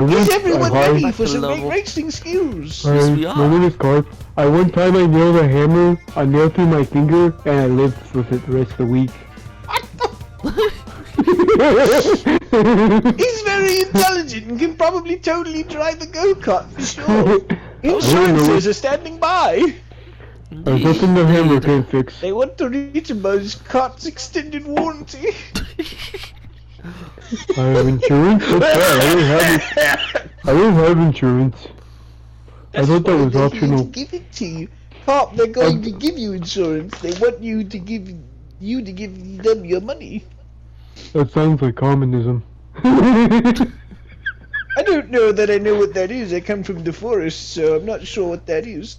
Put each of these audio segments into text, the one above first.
Is everyone ready for some great racing skills? Yes, we are. My name is Carp. One time I nailed a hammer, I nailed through my finger, and I lived with it the rest of the week. He's very intelligent and can probably totally drive a go-kart for sure. Insurances are standing by. There's nothing the hammer can't fix. They want to reach his cart's extended warranty. I have insurance? What's that? I don't have insurance. I thought that was optional. Give it to you. Carp, they're going to give you insurance. They want you to give them your money. That sounds like communism. I don't know that I know what that is. I come from the forest, so I'm not sure what that is.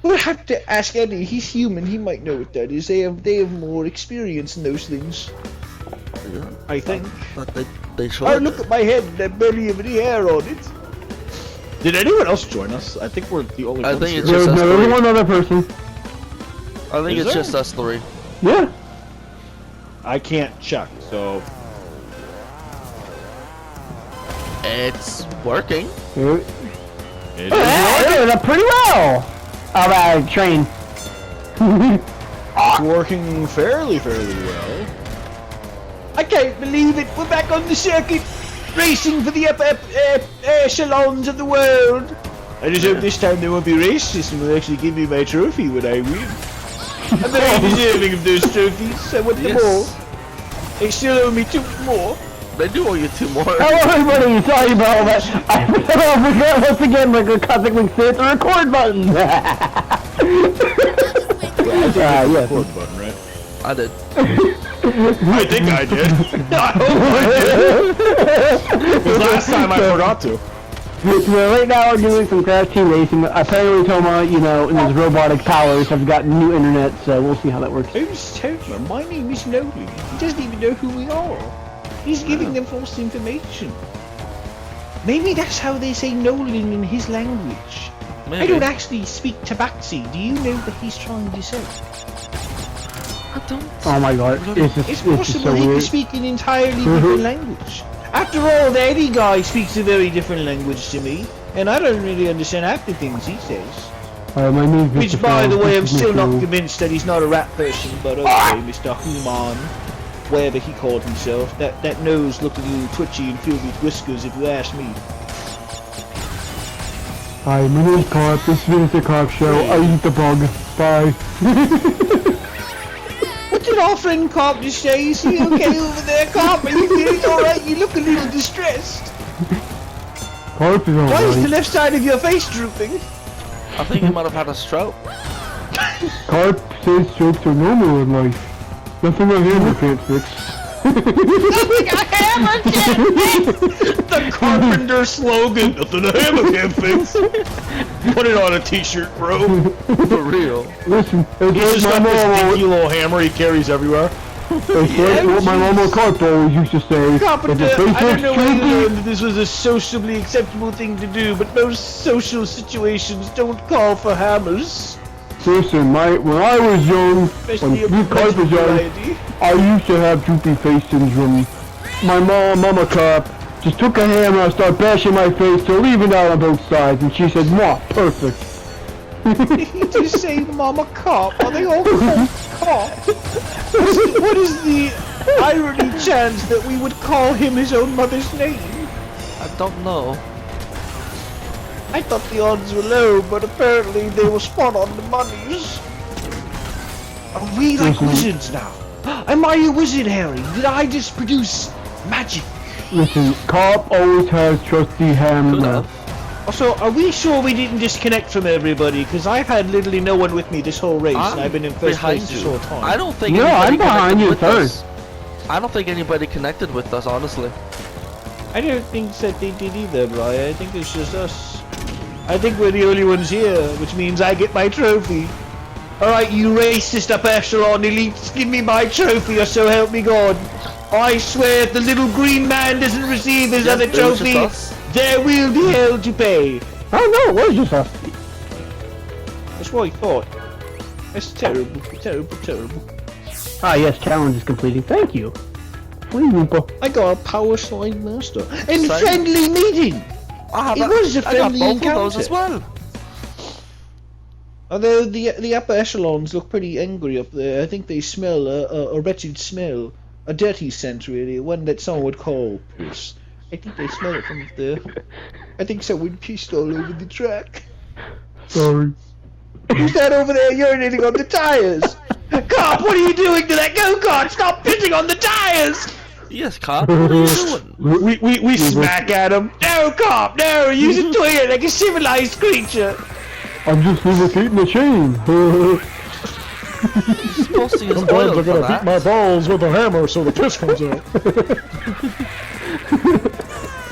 We'll have to ask Eddie. He's human. He might know what that is. They have more experience in those things. Yeah, I think. But they should. Oh, look at my head. I barely have any hair on it. Did anyone else join us? I think we're the only ones think here. it's just There's us only three. one other person. I think Is it's there? just us three. Yeah. I can't check, so... It's working. It It went pretty well. Alright, train. It's working fairly well. I can't believe it. We're back on the circuit, racing for the upper echelons of the world. I just hope this time they won't be racist and will actually give me my trophy when I win. I'm very deserving of those trophies. I want them all. They still owe me 2 more. They do owe you 2 more. Hello everybody, sorry about all that. I forgot once again my Cosmic Link hit the record button. Yeah, yes. button, right? I did. I think I did. I hope I did. Because last time I forgot to. Well, right now we're doing some Crash Team Racing. Apparently Toma, you know, and his robotic powers have gotten new internet, so we'll see how that works. Who's Toma? My name is Nolan. He doesn't even know who we are. He's giving them false information. Maybe that's how they say Nolan in his language. Maybe. I don't actually speak Tabaxi. Do you know what he's trying to say? I don't. Oh my god, It's this is possible so he could weird. speak an entirely different language. After all, the Eddie guy speaks a very different language to me, and I don't really understand half the things he says. My name is Which, Mr. by the Frog. way, I'm This is still Mr. not Wu. convinced that he's not a rat person, but okay, Mr. Human, whatever he called himself, that nose looked a little twitchy and filled with whiskers if you ask me. Hi, my name is Carp. This is the Carp Show. I eat the bug. Bye. What did our friend Carp just say? Is he okay over there, Carp? Are you feeling alright? You look a little distressed. Carp is Why is the alright. left side of your face drooping? I think he might have had a stroke. Carp says jokes are normal in life. Nothing a hammer can't fix. Nothing a hammer can fix! The carpenter slogan, nothing a hammer can fix. Put it on a t-shirt, bro. For real. Listen, He's it's just like got my this mom, dinky little hammer he carries everywhere. it's like what my mama Carp always used to say. Carpenter, if the face I don't know looks whether droopy, this was a sociably acceptable thing to do, but most social situations don't call for hammers. listen, when I was young, Especially when in Carp was young, society. I used to have droopy face syndrome. My mama Carp just took a hammer and started bashing my face to leave it out on both sides, and she said, "Mwah, perfect." Did he just say Mama Cop? Are they all called Cop? What is the irony chance that we would call him his own mother's name? I don't know. I thought the odds were low, but apparently they were spot on the monies. Are we like wizards now? Am I a wizard, Harry? Did I just produce magic? Listen, Carp always has trusty Could hammer. have. Also, are we sure we didn't disconnect from everybody? Because I've had literally no one with me this whole race, and I've been in first behind place this you. whole time. I don't think No, anybody I'm behind connected you with third. us. I don't think anybody connected with us, honestly. I don't think that they did either, Brian. I think it's just us. I think we're the only ones here, which means I get my trophy. Alright, you racist upper echelon elites, give me my trophy or so help me God. I swear if the little green man doesn't receive his other it was just trophy, us. there will be hell to pay. Oh no, it was just us. That's what I thought. That's terrible, terrible, terrible. Ah yes, challenge is completed. Thank you. Free Oompa. I got a power slide master. And Same. friendly meeting! I It was a got friendly both of those encounter. as well. Although the upper echelons look pretty angry up there. I think they smell a wretched smell. A dirty scent, really. One that someone would call piss. I think they smell it from up there. I think someone pissed all over the track. Sorry. Who's that over there urinating on the tires? Cop, what are you doing to that go-kart? Stop pissing on the tires! Yes, cop. What are you doing? We smack at him. No, cop, no! Use a toilet like a civilized creature. I'm just lubricating the chain. You're supposed to use Sometimes oil I for gotta beat my that. balls with a hammer so the piss comes out.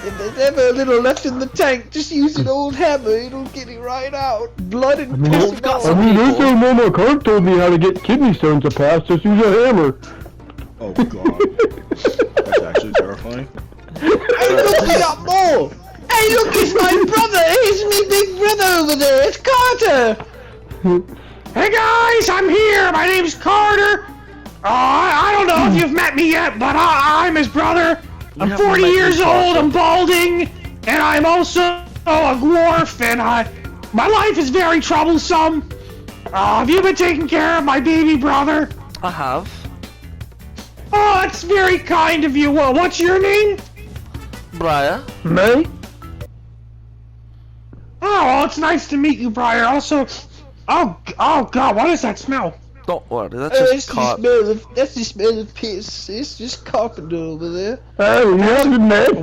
If there's ever a little left in the tank, just use an old hammer. It'll get it right out. Blood and piss and all. This old Mama Carp told me how to get kidney stones to pass. Just use a hammer. Oh god. That's actually terrifying. Hey, look, we got more! Hey, look, it's my brother! It's me big brother over there! It's Carter! Hey guys, I'm here. My name's Carter. I don't know if you've met me yet, but I'm his brother. I'm haven't 40 met you, years old. Carter. I'm balding, and I'm also a dwarf. And my life is very troublesome. Have you been taking care of my baby brother? I have. Oh, that's very kind of you. Well, what's your name? Briar. Me? Oh, well, it's nice to meet you, Briar. Also, oh God, what is that smell? Don't worry, that's Oh, just cop. that's the smell of piss. It's just Carpenter over there. Oh,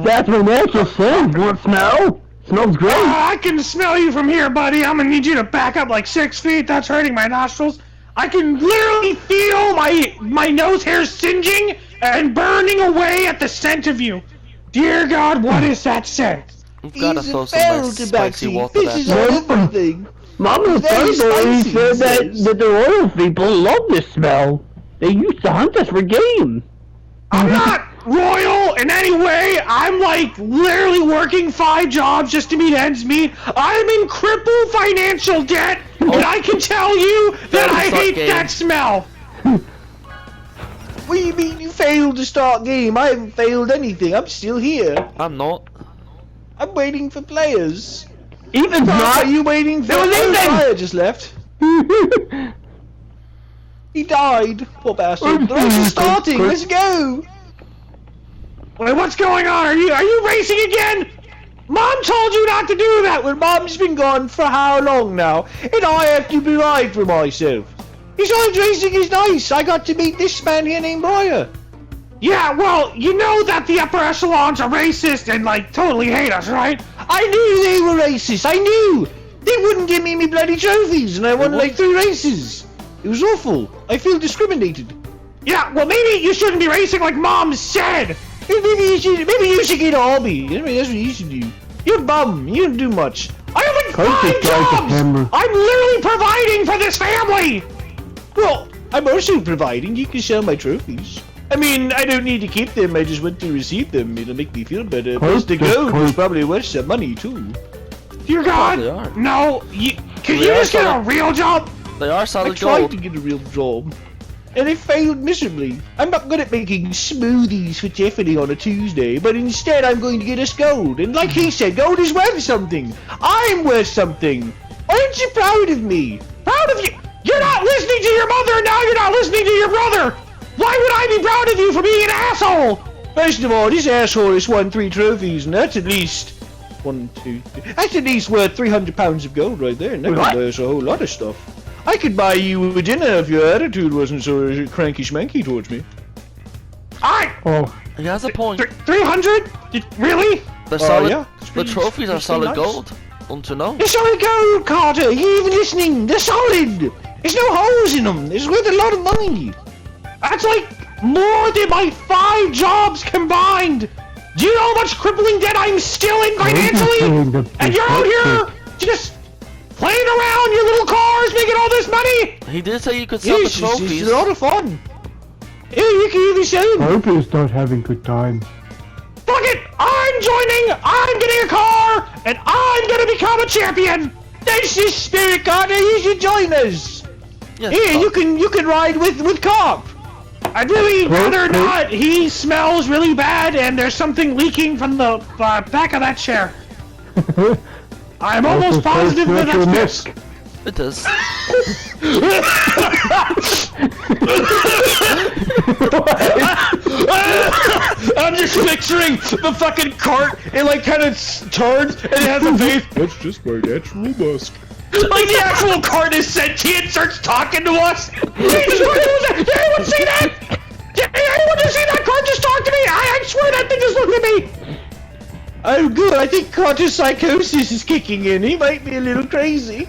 that's my natural scent. Want smell? Smells great. I can smell you from here, buddy. I'm gonna need you to back up like 6 feet. That's hurting my nostrils. I can literally feel my nose hairs singeing and burning away at the scent of you. Dear God, what is that scent? You've gotta He's throw a some feral nice spicy tabaxi. water This is there. on everything. Mama Very told me spicy, said he that, says. that the royal people love this smell. They used to hunt us for game. I'm not royal in any way. I'm like literally working 5 jobs just to meet ends meet. I'm in crippled financial debt, and I can tell you that I Start hate game. that smell. What do you mean you failed to start game? I haven't failed anything. I'm still here. I'm not. I'm waiting for players. Ethan's Are not. you waiting for... It was Oh, Ethan! Briar just left. He died. Poor bastard. The race is starting. Let's go. Wait, what's going on? Are you racing again? Mom told you not to do that when Mom's been gone for how long now? And I have to provide for myself. Besides, racing is nice. I got to meet this man here named Briar. Yeah, well, you know that the upper echelons are racist and like totally hate us, right? I knew they were racist. I knew. They wouldn't give me bloody trophies, and I won like 3 races. It was awful. I feel discriminated. Yeah, well, maybe you shouldn't be racing like Mom said. Maybe you should get a hobby. I mean, that's what you should do. You're a bum. You don't do much. I have like Coach 5 is trying to jobs. hammer. I'm literally providing for this family. Well, I'm also providing. You can sell my trophies. I mean, I don't need to keep them. I just want to receive them. It'll make me feel better. Plus, the just gold Coach. was probably worth some money too. Dear Probably God, are. no. Can They you are just get a solid. real job? They are I solid tried gold. to get a real job, and I failed miserably. I'm not good at making smoothies for Tiffany on a Tuesday, but instead I'm going to get us gold. And like he said, gold is worth something. I'm worth something. Aren't you proud of me? Proud of you. You're not listening to your mother, and now you're not listening to your brother. Why would I be proud of you for being an asshole? First of all, this asshole has won 3 trophies, and that's at least 1, 2, 3. That's at least worth 300 pounds of gold right there, and that What? can buy us a whole lot of stuff. I could buy you a dinner if your attitude wasn't so cranky schmanky towards me. Alright, Oh, He has a point. 300? Really? They're solid. yeah, it's The pretty- trophies are it's pretty solid nice. gold. Don't you know? They're solid gold, Carter. Are you even listening? They're solid. There's no holes in them. It's worth a lot of money. That's like more than my 5 jobs combined. Do you know how much crippling debt I'm still in financially? And you're out here just playing around your little cars, making all this money? He did say you could sell the Yes, it's trophies. a lot of fun. Yeah, you can even sell them. Hope is not having good time. Fuck it! I'm joining! I'm getting a car! And I'm gonna become a champion! That's the spirit, Carter. You should join us. Yes, Here, Carl. you can ride with Carp. I'd really rather Coach. not. He smells really bad and there's something leaking from the back of that chair. I'm almost positive that that's piss. It is. I'm just picturing the fucking cart. It like kind of turns and it has a face. That's just my natural musk. Like the actual cart is sentient, starts talking to us. Jesus Christ, did anyone see that? Did anyone see that cart just talk to me? I swear that thing just looked at me. Oh good, I think Carter's psychosis is kicking in. He might be a little crazy.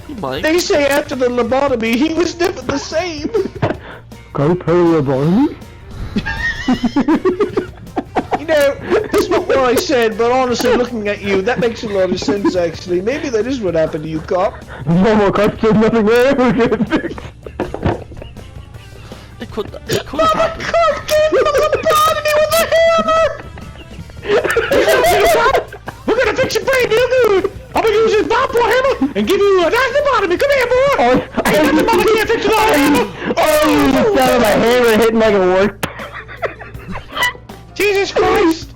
He might. They say after the lobotomy, he was never the same. Carpal lobotomy? You know, that's not what I said, but honestly, looking at you, that makes a lot of sense, actually. Maybe that is what happened to you, Cop. Mama Carp said nothing will ever get fixed. It could happen. Cop gave him a lobotomy with a hammer! We're gonna fix your brain real good! I'm gonna use this ball hammer and give you a nice lobotomy. Come here, boy! Ain't nothing mama can't fix without a hammer! Oh, you just sounded my hammer hitting like a work. Jesus Christ!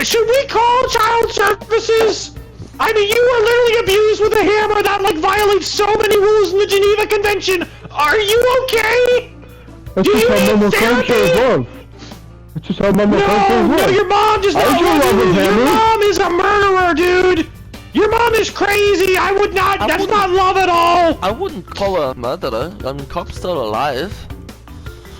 Should we call child services? I mean, you were literally abused with a hammer that, like, violates so many rules in the Geneva Convention. Are you okay? That's Do just you how need Mama therapy? Carp shows love. That's just how Mama Carp shows No, love. your mom does I not do love love you. a Your hammer. mom is a murderer, dude. Your mom is crazy. I would not. That's wouldn't- not love at all. I wouldn't call her a murderer. I mean, Cop's still alive.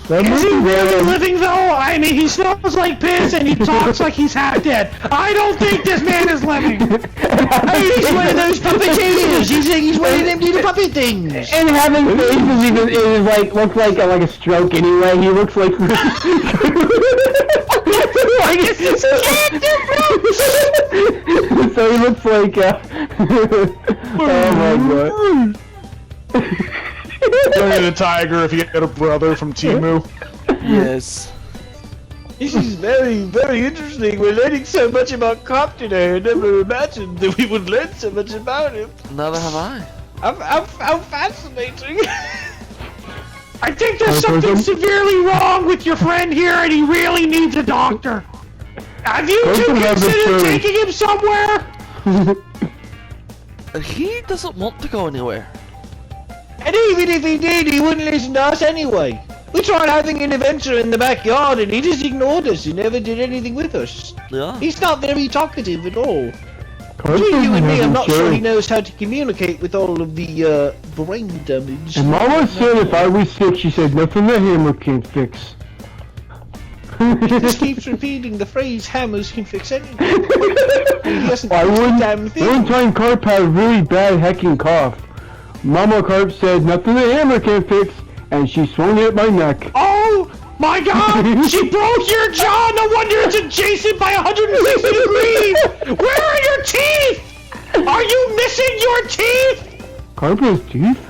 That Is he movie really there, living though? I mean, he smells like piss and he talks like he's half dead. I don't think this man is living. Hey, he's one of those puppeteers! He's one of them little puppet things! and having faces even is like looks like a stroke anyway. He looks like so he looks like oh my god. Johnny the Tiger if you get a brother from Timu. Yes. This is very, very interesting. We're learning so much about Cop today. I never imagined that we would learn so much about him. Neither have I. How fascinating. I think there's something severely wrong with your friend here and he really needs a doctor. Have you two considered taking him somewhere? He doesn't want to go anywhere. And even if he did, he wouldn't listen to us anyway. We tried having an adventure in the backyard and he just ignored us. He never did anything with us. Yeah. He's not very talkative at all. Between you and me, I'm not sure he knows how to communicate with all of the brain damage. And Mama said if I was sick, she said nothing the hammer can't fix. He just keeps repeating the phrase hammers can fix anything. He hasn't I fixed a damn one thing. time Carp had a really bad hecking cough. Mama Carp said nothing the hammer can fix, and she swung it at my neck. Oh my god! She broke your jaw! No wonder it's adjacent by 160 degrees! Where are your teeth? Are you missing your teeth? Carp has teeth?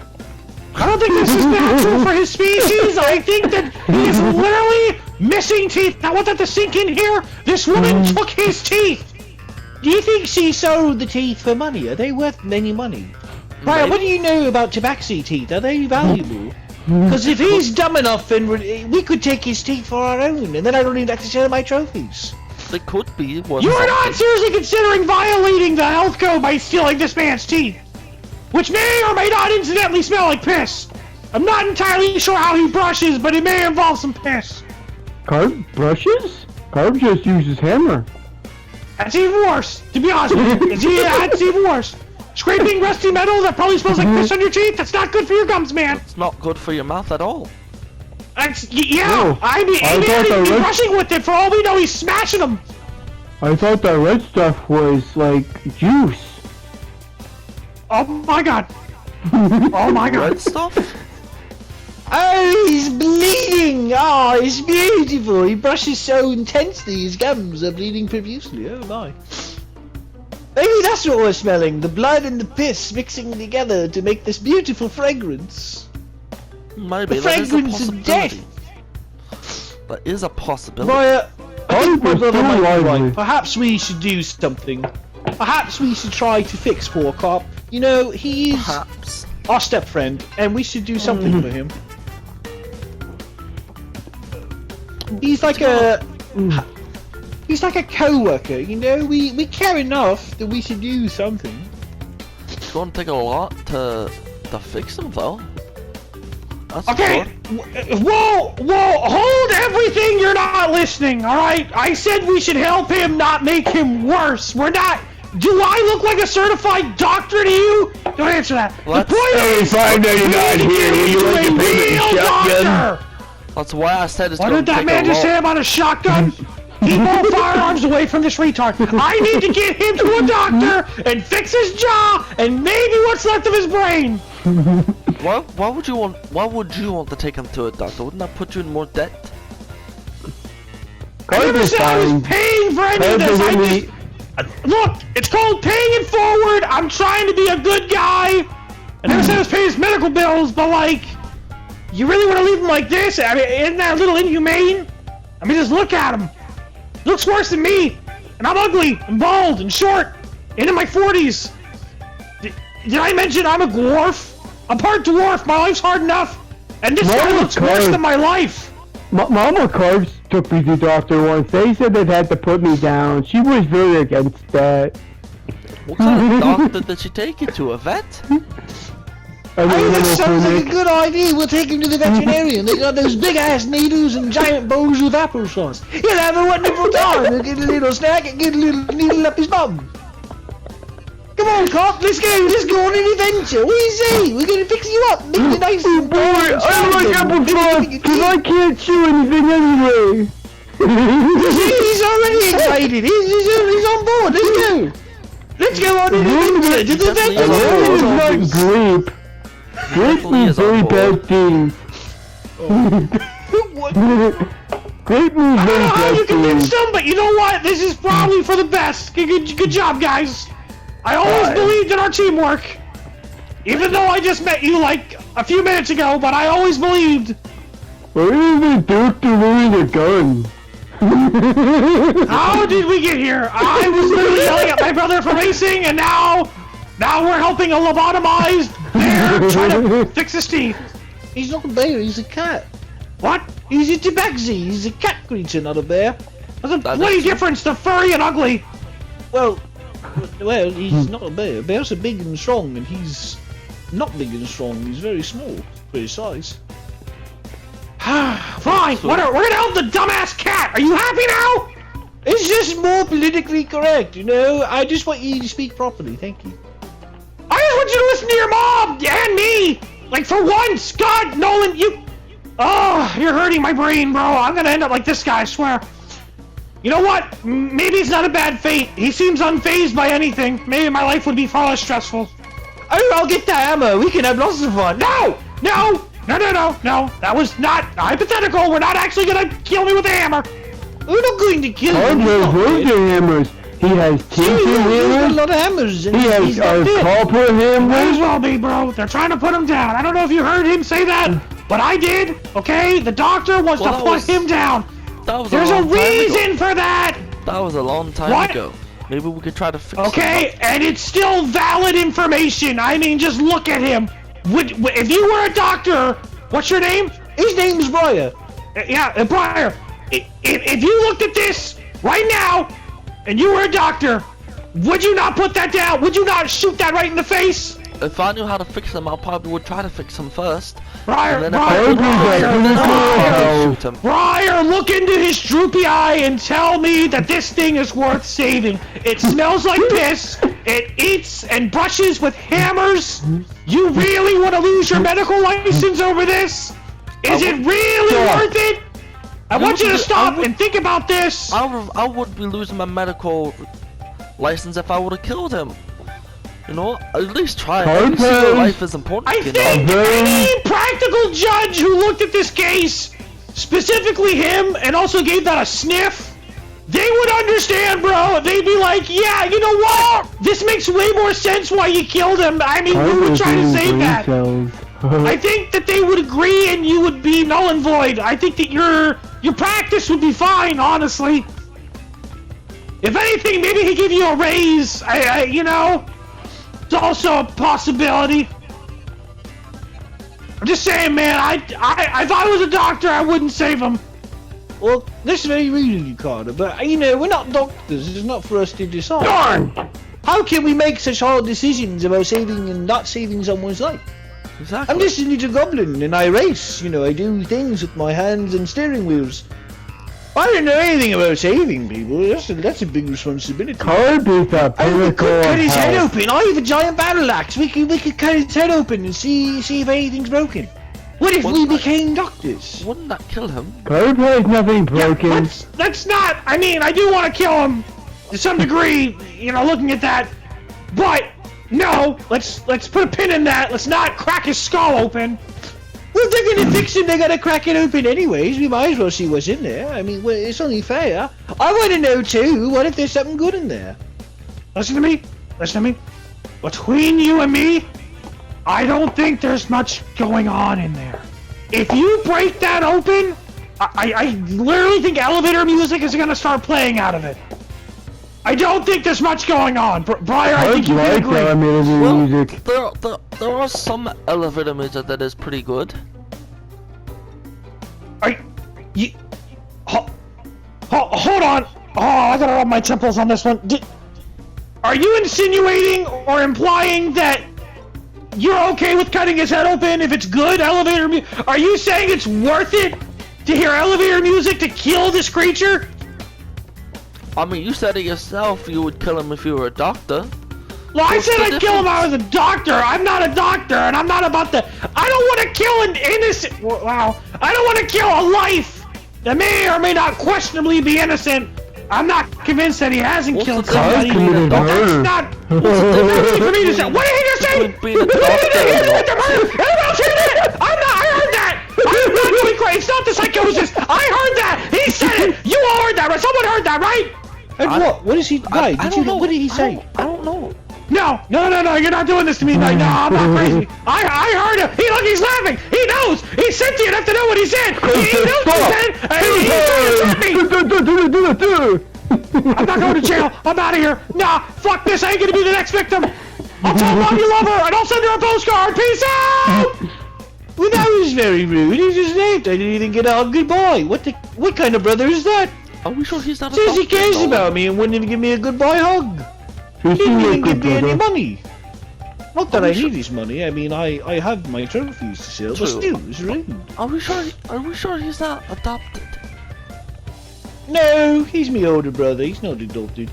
I don't think this is natural for his species. I think that he's literally missing teeth. I want that to sink in here. This woman took his teeth. Do you think she sold the teeth for money? Are they worth any money? Brian, what do you know about tabaxi teeth? Are they valuable? Because if he's dumb enough, then we could take his teeth for our own, and then I don't even have to share my trophies. They could be worth You are not something. seriously considering violating the health code by stealing this man's teeth, which may or may not incidentally smell like piss. I'm not entirely sure how he brushes, but it may involve some piss. Carp brushes? Carp just uses hammer. That's even worse, to be honest with you. That's even worse. Scraping rusty metal that probably smells like piss on your teeth, that's not good for your gums, man. It's not good for your mouth at all. Yeah, No, I mean, I he may thought not even that be was- brushing with it. For all we know, he's smashing them. I thought that red stuff was like juice. Oh my god. Oh my god. Red stuff? Oh, he's bleeding! Oh, it's beautiful! He brushes so intensely, his gums are bleeding profusely. Oh my. Maybe that's what we're smelling, the blood and the piss mixing together to make this beautiful fragrance. Maybe The that is a fragrance of possibility. death! That is a possibility. Maya, I think my was brother too might be lively. right. Perhaps we should do something. Perhaps we should try to fix poor Cop. You know, he is Perhaps. our step friend, and we should do something for him. He's like a co-worker, you know? We care enough that we should do something. It's gonna take a lot to fix him, though. That's Okay, whoa, hold everything, you're not listening, alright? I said we should help him, not make him worse. We're not... Do I look like a certified doctor to you? Don't answer that. What? The point is, $5.99 here. Will you like to pay with real a shotgun? doctor. That's why I said it's What gonna did that take man a just say lot. about a shotgun? Keep all firearms away from this retard. I need to get him to a doctor and fix his jaw and maybe what's left of his brain. Why would you want to take him to a doctor? Wouldn't that put you in more debt? I never said I was paying for any of this. I Cards just... Look, it's called paying it forward. I'm trying to be a good guy. I never said I was paying his medical bills, but like, you really want to leave him like this? I mean, isn't that a little inhumane? I mean, just look at him. Looks worse than me, and I'm ugly, and bald, and short, and in my 40s. Did I mention I'm a dwarf? I'm part dwarf. My life's hard enough, and this guy looks worse than my life. Mama Carbs took me to the doctor once. They said they'd had to put me down. She was very against that. What kind of doctor did she take you to? A vet? I Hey, that don't sounds know, like a good idea. We'll take him to the veterinarian. They got those big-ass needles and giant bowls with applesauce. He'll have a wonderful time. He'll get a little snack and get a little needle up his bum. Come on, Cop. Let's go on an adventure. What do you say? We're gonna fix you up. Make you nice Oh and boy, I like applesauce because I can't chew anything anyway. He's already excited. He's on board. Let's go. Let's go on an adventure to the veterinarian. It's not grape. Grape means very bad things. What? Grape means I don't very know how you bad things. convinced them, but you know what? This is probably for the best. Good job, guys. I always believed in our teamwork. Even though I just met you like a few minutes ago, but I always believed. Why is the doctor wearing a gun? How did we get here? I was literally yelling at my brother for racing, and now we're helping a lobotomized bear try to fix his teeth. He's not a bear. He's a cat. What? He's a tabaxi. He's a cat creature, not a bear. There's a bloody difference to furry and ugly. Well, he's not a bear. Bears are big and strong, and he's not big and strong. He's very small for his size. Fine. We're gonna help the dumbass cat. Are you happy now? It's just more politically correct, you know? I just want you to speak properly, thank you. I just want you to listen to your mom and me. Like for once, God, Nolan, you. Oh, you're hurting my brain, bro. I'm gonna end up like this guy, I swear. You know what? Maybe it's not a bad fate. He seems unfazed by anything. Maybe my life would be far less stressful. Oh, I'll get the hammer. We can have lots of fun. No! That was not hypothetical. We're not actually gonna kill me with a hammer. We're not going to kill Card him. has loads of hammers. He has He's got a hammers. lot of hammers. And He has he's not dead. copper Might as hammers. well be, bro. They're trying to put him down. I don't know if you heard him say that, but I did. Okay, the doctor wants Well, to that put was- him down. That was There's a long time ago. reason for that. That was a long time What? ago. Maybe we could try to fix Okay, and it's still valid information. I mean, just look at him. If you were a doctor, what's your name? His name's Briar. Yeah, Briar. If you looked at this right now, and you were a doctor, would you not put that down? Would you not shoot that right in the face? If I knew how to fix him, I probably would try to fix him first. Briar, And then if I Briar, shoot him. Briar, look into his droopy eye and tell me that this thing is worth saving. It smells like piss. It eats and brushes with hammers. You really want to lose your medical license over this? Is it really worth it? I want you to stop and think about this. I would be losing my medical license if I would have killed him. You know, at least try. Every single life is important. I You think know? any practical judge who looked at this case, specifically him, and also gave that a sniff, they would understand, bro. They'd be like, yeah, you know what? This makes way more sense why you killed him. I mean, we were trying to save that. I think that they would agree and you would be null and void. I think that your practice would be fine, honestly. If anything, maybe he'd give you a raise. You know, it's also a possibility. I'm just saying, man. If I was a doctor, I wouldn't save him. Well, That's very rude of you, Carter, but, you know, we're not doctors. It's not for us to decide. Darn! How can we make such hard decisions about saving and not saving someone's life? Exactly. I'm just a little goblin, and I race. You know, I do things with my hands and steering wheels. I don't know anything about saving people. That's a big responsibility. Carp is a I could pinnacle cut of his head health. open. I have a giant battle axe. We could cut his head open and see if anything's broken. What if we became doctors? Wouldn't that kill him? Carp has nothing broken. That's not. I mean, I do want to kill him to some degree. You know, looking at that, but no. Let's put a pin in that. Let's not crack his skull open. Well, if they're gonna fix him, they gotta crack it open anyways. We might as well see what's in there. I mean, well, it's only fair. I want to know too. What if there's something good in there? Listen to me. Listen to me. Between you and me, I don't think there's much going on in there. If you break that open, I literally think elevator music is gonna start playing out of it. I don't think there's much going on. Briar, I think you can agree. Well, music. there are some elevator music that is pretty good. Hold on. Oh, I gotta rub my temples on this one. Are you insinuating or implying that you're okay with cutting his head open if it's good elevator music? Are you saying it's worth it to hear elevator music to kill this creature? I mean, you said it yourself. You would kill him if you were a doctor. Well, I What's said the I'd kill him if I was a doctor. I'm not a doctor, and I'm not about to. I don't want to kill an innocent. Wow. I don't want to kill a life that may or may not questionably be innocent. I'm not convinced that he hasn't What's killed the difference somebody. between a But that's doctor? not. What's for me to say? What did he just say? Between being a doctor and Anyone else hear that? I'm not. I heard that. I'm not going crazy. It's not the psychosis. I heard that. He said it. You all heard that, right? Someone heard that, right? And what? What is he? Why? I don't know. What did he say? I don't know. No, you're not doing this to me. No, I'm not crazy. I heard him. Look, he's laughing. He knows. He's sentient enough to know what he said. He knows what he said. And he's trying to trap me. I'm not going to jail. I'm out of here. Nah, fuck this. I ain't gonna be the next victim. I'll tell mom you love her, and I'll send her a postcard. Peace out. Well, that was very rude. He just left. I didn't even get a goodbye. What kind of brother is that? Are we sure he's not a Says he doctor, cares though? about me and wouldn't even give me a goodbye hug. He He's didn't a even good give me any brother. money. Not that Are I we need his money. I mean, I have my trophies to sell, but True. still, it's rude. Are we sure he's not adopted? No, he's me older brother. He's not adopted.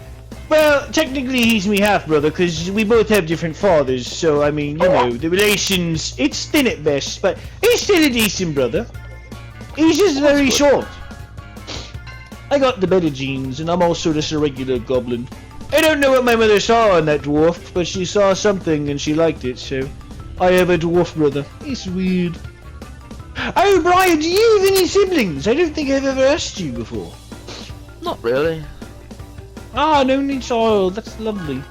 Well, technically, he's me half brother because we both have different fathers. So I mean, you know, the relations, it's thin at best, but he's still a decent brother. He's just very short. I got the better genes, and I'm also just a regular goblin. I don't know what my mother saw in that dwarf, but she saw something and she liked it, so I have a dwarf brother. It's weird. Oh, Brian, do you have any siblings? I don't think I've ever asked you before. Not really. Ah, an only child. That's lovely.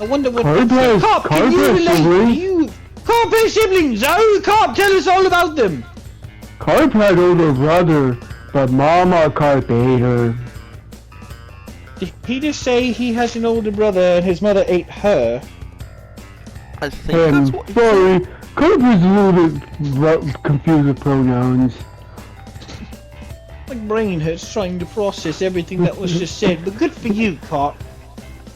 I wonder what. Carp Carp, can you has relate? siblings. Carp has siblings. Oh, Carp, tell us all about them. Carp had older brother, but Mama Carp ate her. Did he just say he has an older brother and his mother ate her? I think that's what he said. Sorry, Carp was a little bit confused with pronouns. My brain hurts trying to process everything that was just said, but good for you, Carp.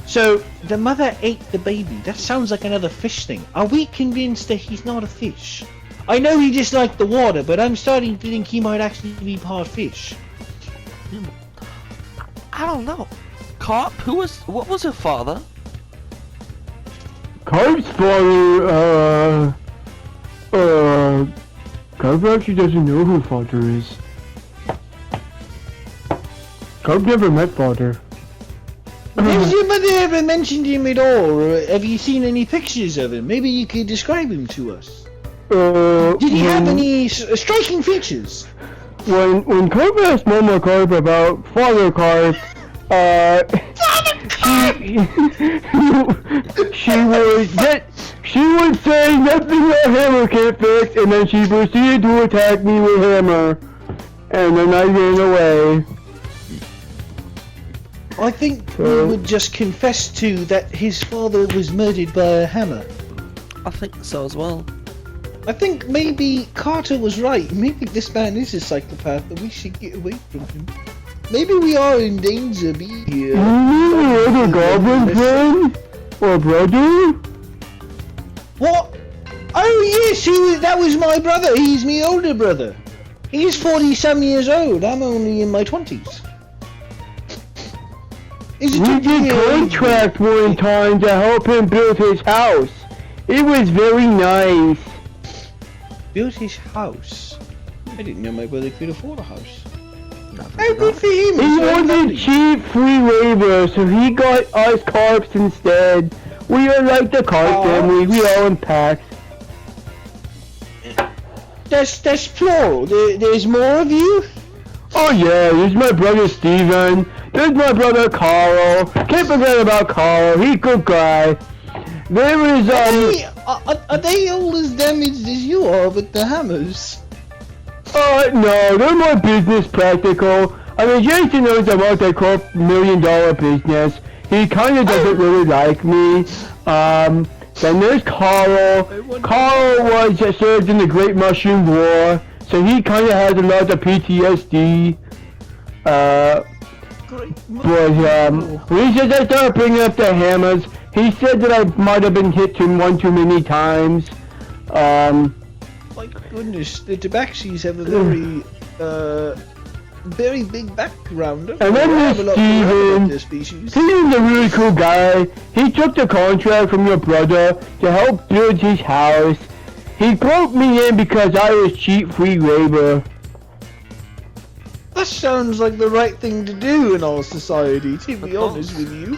So, the mother ate the baby. That sounds like another fish thing. Are we convinced that he's not a fish? I know he disliked the water, but I'm starting to think he might actually be part fish. I don't know. Carp, what was your father? Carp's father, Carp actually doesn't know who father is. Carp never met father. Has your mother ever mentioned him at all, or have you seen any pictures of him? Maybe you could describe him to us. Did he have any striking features? When Carp asked Mama Carp about Father Carp, she would say nothing that hammer can't fix, and then she proceeded to attack me with hammer, and then I ran away. I think we would just confess to that his father was murdered by a hammer. I think so as well. I think maybe Carter was right. Maybe this man is a psychopath, but we should get away from him. Maybe we are in danger, be here. You mean your other goblin friend? Or brother? What? Oh yes, that was my brother. He's my older brother. He's 40-some years old. I'm only in my 20s. We did contract one time to help him build his house. It was very nice. Built his house. I didn't know my brother could afford a house. Never Oh, good for him. He So wanted lovely. cheap free labor, so he got us carps instead. We are like the carp family. We all in packs. That's plural. There's more of you? Oh yeah, there's my brother Steven. There's my brother Carl. Can't forget about Carl. He's a good guy. There is Hey, are they all as damaged as you are with the hammers? no, they're more business practical. I mean, Jason knows about that $1 million business. He kind of doesn't really like me. Then there's Carl. Carl was served in the Great Mushroom War, so he kind of has a lot of PTSD. But when he said I started bringing up the hammers, he said that I might have been hit one too many times. My goodness, the Tabaxis have a very big background. And then there's Steven. Their species. Steven's a really cool guy. He took the contract from your brother to help build his house. He brought me in because I was cheap free labor. That sounds like the right thing to do in our society, to be honest with you.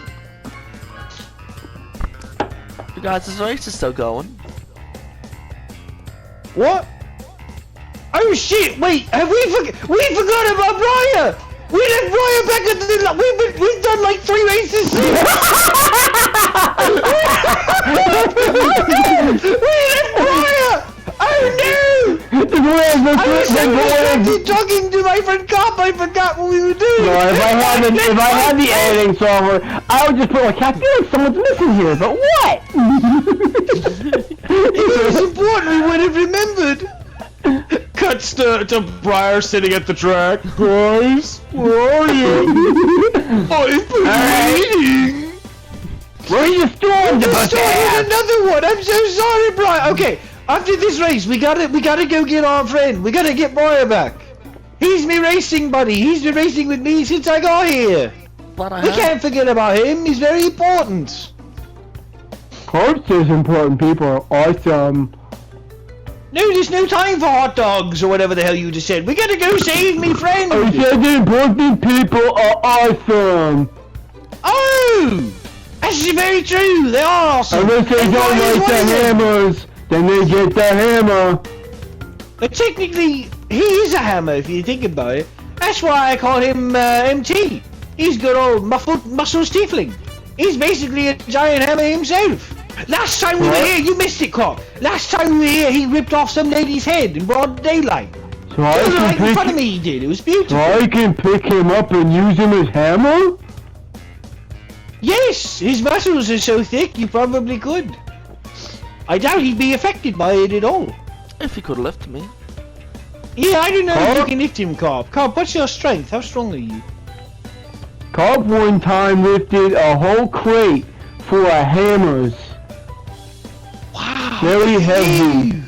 You guys, is the race still going? What? Oh shit! Wait, have we forgot about Briar? We left Briar back at the. We've done like 3 races. We left Briar. Oh no! I was so distracted talking to my friend Cop. I forgot what we were doing. No, if I had the editing software, I would just put like, I feel like someone's missing here, but what? If it was important, we would have remembered. Cuts to Briar sitting at the track. Boys, where are you? I've been waiting. Where's your storm? Started another one. I'm so sorry, Brian. Okay, after this race, we gotta go get our friend. We gotta get Brian back. He's my racing buddy. He's been racing with me since I got here. But I We can't forget about him. He's very important. Corpse is important. People are awesome. No, there's no time for hot dogs or whatever the hell you just said. We gotta go save me friend. I said the important people are awesome. Oh, that's very true. They are awesome. Unless they And don't Brian's like one the of them. hammers, then they get the hammer. But technically, he is a hammer if you think about it. That's why I call him MT. He's good old muscle tiefling. He's basically a giant hammer himself. Last time we were here, you missed it, Cop. Last time we were here, he ripped off some lady's head in broad daylight. So I It was right in can front of pick, me, he did. It was beautiful. so I can pick him up and use him as hammer? Yes, his muscles are so thick, you probably could. I doubt he'd be affected by it at all. If you could lift me. Yeah, I don't know if you Cop? can lift him, Cop. Cop, what's your strength? How strong are you? Cobb one time lifted a whole crate full of hammers. Wow. Very heavy. Ew.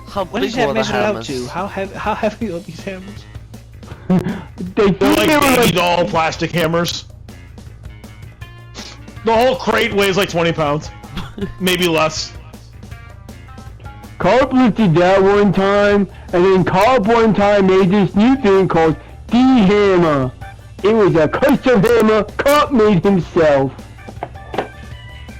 How What big does that were the measure out hammers? to? How heavy are these hammers? They They're think like they were baby like, doll plastic hammers. The whole crate weighs like 20 pounds. Maybe less. Cobb lifted that one time, and then Cobb one time made this new thing called D-Hammer. It was a custom hammer Cobb made himself.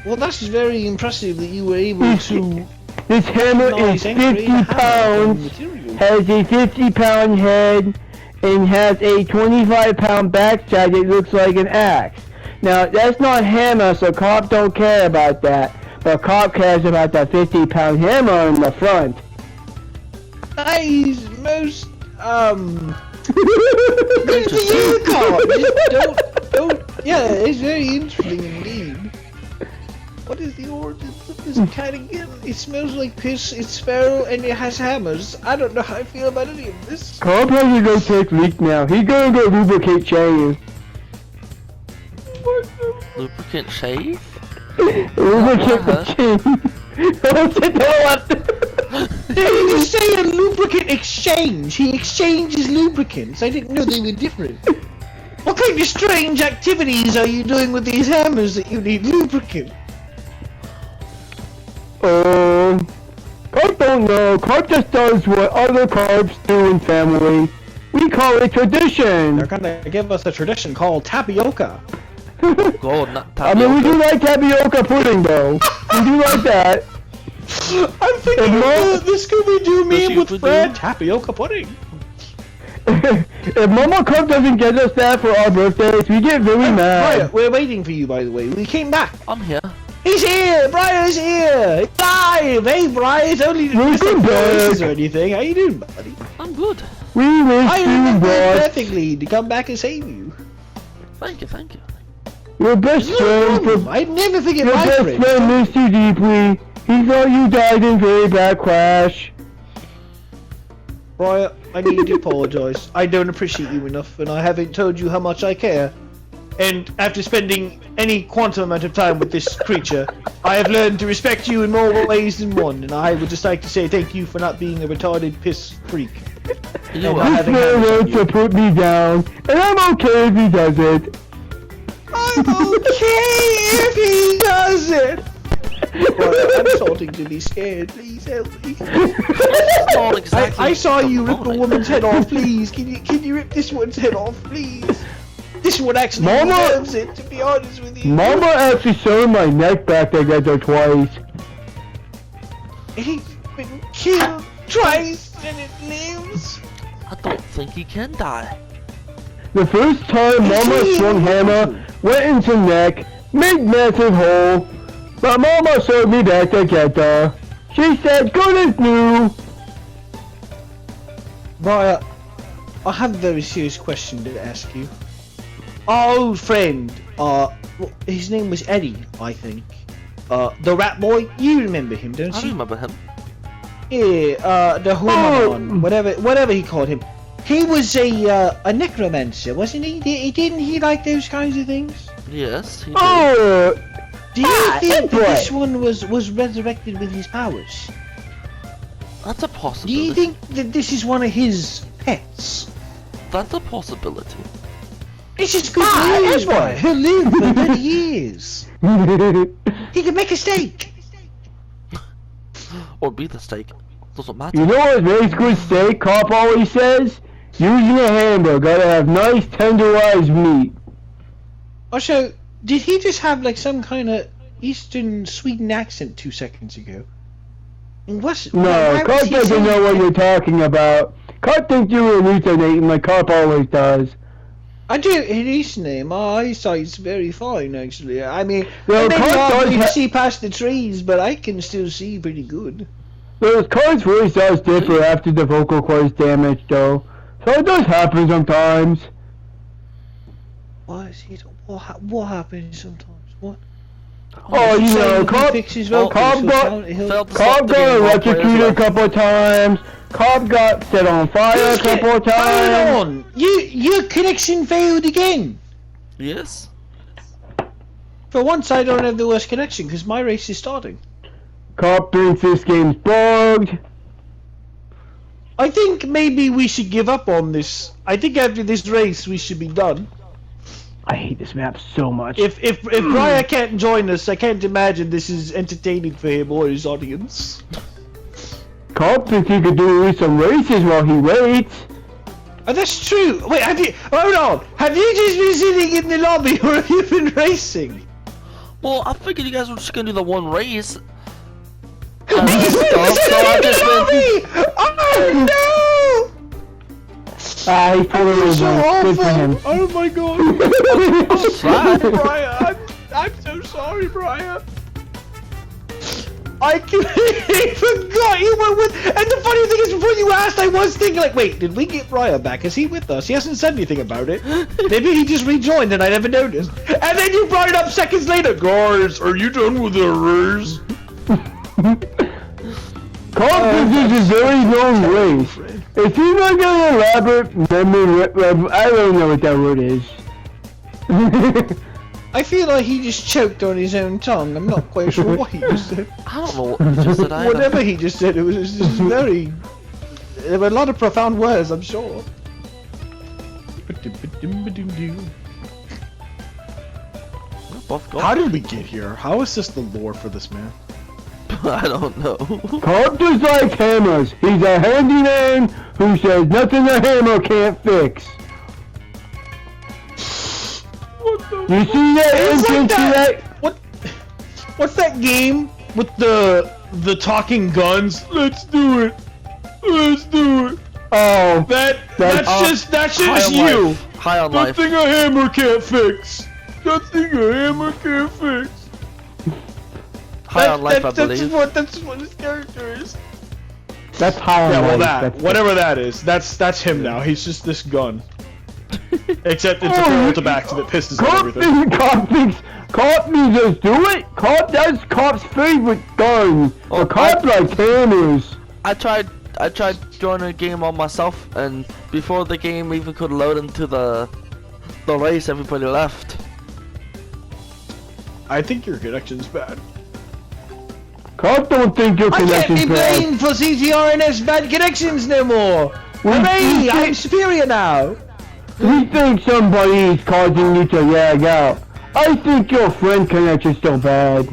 Well, that's very impressive that you were able to. This hammer is 50 pounds, has a 50-pound head, and has a 25-pound backside that looks like an axe. Now, that's not hammer, so Cobb don't care about that. But Cobb cares about the 50-pound hammer in the front. That is most good for you, Cop. Just don't. Yeah, it's very interesting indeed. What is the origins of this cat again? It smells like piss, it's feral, and it has hammers. I don't know how I feel about any of this. Carl has to go take leak now. He's gonna go lubricate chain. Lubricant shave? Lubricate the chain. Don't sit there left. Did you just say a lubricant exchange? He exchanges lubricants. I didn't know they were different. What kind of strange activities are you doing with these hammers that you need lubricant? Carp don't know. Carp just does what other carps do in family. We call it tradition. They're gonna give us a tradition called tapioca. God, not I mean, we do like tapioca pudding, though. We do like that. I'm thinking of the Scooby-Doo meme with Fred. Tapioca pudding. If Mama Carp doesn't get us that for our birthdays, we get very mad. Brian, we're waiting for you, by the way. We came back. I'm here. He's here! Brian's here! He's live! Hey, Brian, it's only Welcome back. or anything. How you doing, buddy? I'm good. We miss I you, remember boss. perfectly to come back and save you. Thank you, thank you. Your best friend, I'd never forget your my best friend. friend missed you deeply. He thought you died in a very bad crash. Brian, I need to apologise. I don't appreciate you enough, and I haven't told you how much I care. And after spending any quantum amount of time with this creature, I have learned to respect you in more ways than one, and I would just like to say thank you for not being a retarded piss freak. You And are. I This man wants to put me down, and I'm okay if he does it. I'm okay if he does it! Brian, I'm starting to be scared. Please help me. Not exactly I saw you rip a demonic. woman's head off, please. Can you rip this one's head off, please? This one actually Mama- deserves it, to be honest with you. Mama actually sewed my neck back together twice. He's been killed twice and it lives. I don't think he can die. The first time Mama swung hammer, went into neck, made massive hole, but Mama sewed me back together. She said, good as new. Brian, I have a very serious question to ask you. Our old friend, his name was Eddie, I think. The rat boy, you remember him, don't I you? remember him. Yeah, the Hormone, whatever he called him. He was a necromancer, wasn't he? Didn't he like those kinds of things? Yes, he did. Oh, Do you think that boy. this one was resurrected with his powers? That's a Do possibility. you think that this is one of his pets? That's a possibility. This is good news, boy. He'll live for many years. He can make a steak. Or be the steak. Doesn't matter. you know what makes good steak, Cop always says? Using a hammer, gotta have nice tenderized meat. Also, did he just have like some kind of Eastern Sweden accent 2 seconds ago? And why No, was Cop he doesn't saying know what that? you're talking about. Cop thinks you were hallucinating like Cop always does. I do hallucinate. My eyesight's very fine, actually. I mean, Well, it may be Carl hard for does me to ha- see past the trees, but I can still see pretty good. Those Cop's voice does differ after the vocal cords damaged, though. So it does happen sometimes. What is it? What happens sometimes? What? Oh, you know, He Cop fixes oh, vocals, Cobb so got- he'll- Felt the Cobb slot to be got a role player as electrocuted well. a couple of times. Cobb got set on fire a couple of times. Hold on! Your connection failed again! Yes. For once I don't have the worst connection, because my race is starting. Cobb thinks this game's bugged. I think maybe we should give up on this. I think after this race we should be done. I hate this map so much. If Brian can't join us, I can't imagine this is entertaining for him or his audience. Cobb thinks he could do some races while he waits. Oh, that's true. Wait, hold on. Have you just been sitting in the lobby or have you been racing? Well, I figured you guys were just gonna do the one race. You And just been stuff, so sitting I in the just went. lobby! Oh no! Ah, he pulled it So over. Good for him. awful. Oh my god. Right. Brian, I'm so sorry, Brian. I completely forgot you were with. And the funny thing is, before you asked, I was thinking, like, wait, did we get Ryan back? Is he with us? He hasn't said anything about it. Maybe he just rejoined and I never noticed. And then you brought it up seconds later. Guys, are you done with the race? This is a very long race. If you're not gonna elaborate, I don't know what that word is. I feel like he just choked on his own tongue. I'm not quite sure what he just said. I don't know what you just said either. Whatever he just said, it was just very... There were a lot of profound words, I'm sure. How did we get here? How is this the lore for this man? I don't know. Carpenter's like hammers. He's a handyman who says nothing a hammer can't fix. You see that entrance to that? What's that game with the talking guns? Let's do it. Let's do it. Oh, That's just you. High on life. Nothing a hammer can't fix. Nothing a hammer can't fix. High on life, I believe. That's what his character is. that's high on Yeah, well life. that, whatever that is, that's him now. He's just this gun. Except it's a barrel to back so that pisses at everything. Cop means just do it. That's Cop's favorite gun. Oh, Cop like hammers. I tried joining a game on myself, and before the game even could load into the race, everybody left. I think your connection's bad. Cop don't think your I can't connection's be bad. blamed for CTRNF's bad connections no more. Hooray! I'm superior now. We think somebody's causing you to lag out. I think your friend connection's still bad.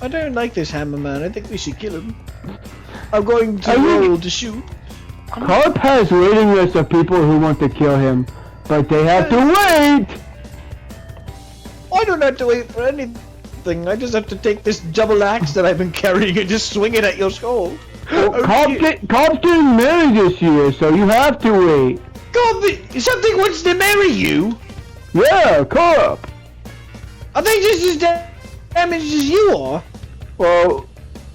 I don't like this hammer man. I think we should kill him. I'm going to roll to shoot. Carp has waiting list of people who want to kill him, but they have to wait! I don't have to wait for anything. I just have to take this double axe that I've been carrying and just swing it at your skull. Well, Carp's getting married this year, so you have to wait. God, something wants to marry you? Yeah, Carp! Are they just as damaged as you are? Well,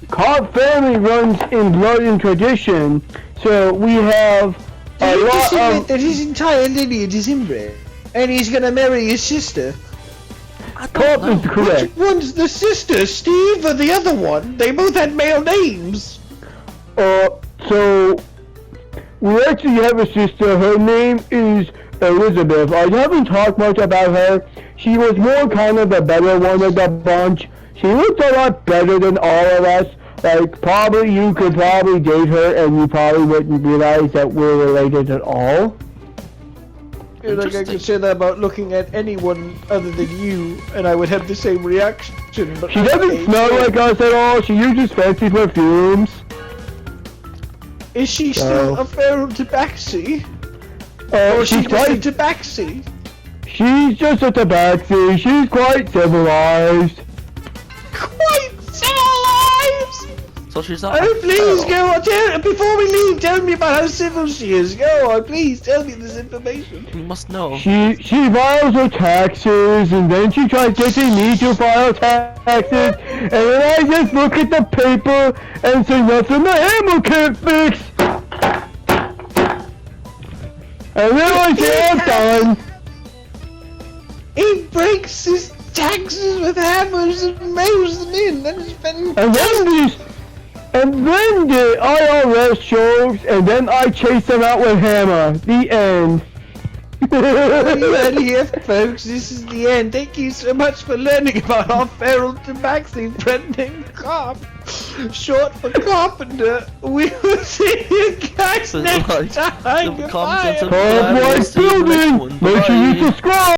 Carp family runs in blood and tradition, so we have a You just lot admit of... that his entire lineage is inbred, and he's gonna marry his sister. Carp is correct. Which one's the sister, Steve, or the other one? They both had male names. So we actually have a sister. Her name is Elizabeth. I haven't talked much about her. She was more kind of the better one of the bunch. She looked a lot better than all of us. Like, probably you could probably date her and you probably wouldn't realize that we're related at all. Like I could say that about looking at anyone other than you, and I would have the same reaction. But She doesn't smell like us at all. She uses fancy perfumes. Is she still a feral tabaxi? Or She's she's just a quite... tabaxi? She's just a tabaxi. She's quite civilized. Quite civilized! So she's not. Oh, please go on. Before we leave, tell me about how civil she is. Go on, please tell me this information. You must know. She files her taxes, and then she tries getting me to file taxes, and then I just look at the paper and say nothing the hammer can't fix. And then I say I'm done. He breaks his taxes with hammers and mails them in. That is fantastic. And then the IRS shows, and then I chase them out with hammer. The end. Well, you heard it here, folks. This is the end. Thank you so much for learning about our feral tabaxi friend named Carp. Short for Carpenter. We will see you guys next time. Goodbye. Carp White Building. Make sure you subscribe.